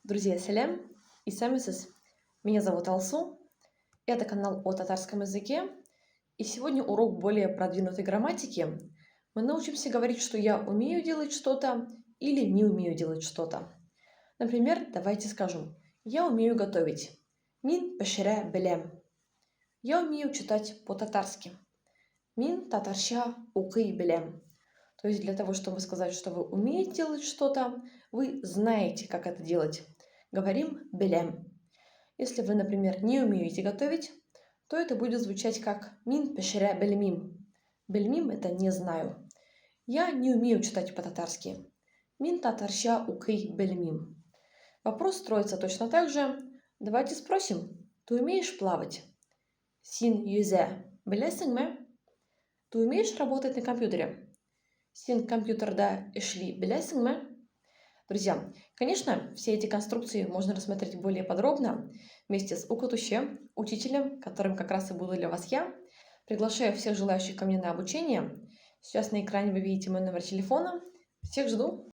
Друзья, салям и самисыз. Меня зовут Алсу. Это канал о татарском языке. И сегодня урок более продвинутой грамматики. Мы научимся говорить, что я умею делать что-то или не умею делать что-то. Например, давайте скажем: я умею готовить. Мин пешере белем. Я умею читать по-татарски. Мин татарша укый белем. То есть для того, чтобы сказать, что вы умеете делать что-то, вы знаете, как это делать. Говорим белем. Если вы, например, не умеете готовить, то это будет звучать как мин пешере бельмим. Бельмим – это не знаю. Я не умею читать по-татарски. Мин татарша укый бельмим. Вопрос строится точно так же. Давайте спросим: ты умеешь плавать? Син юзе белесингме? Ты умеешь работать на компьютере? Син компьютерда эшли белесингме? Друзья, конечно, все эти конструкции можно рассмотреть более подробно вместе с Укутуще, учителем, которым как раз и буду для вас я. Приглашаю всех желающих ко мне на обучение. Сейчас на экране вы видите мой номер телефона. Всех жду!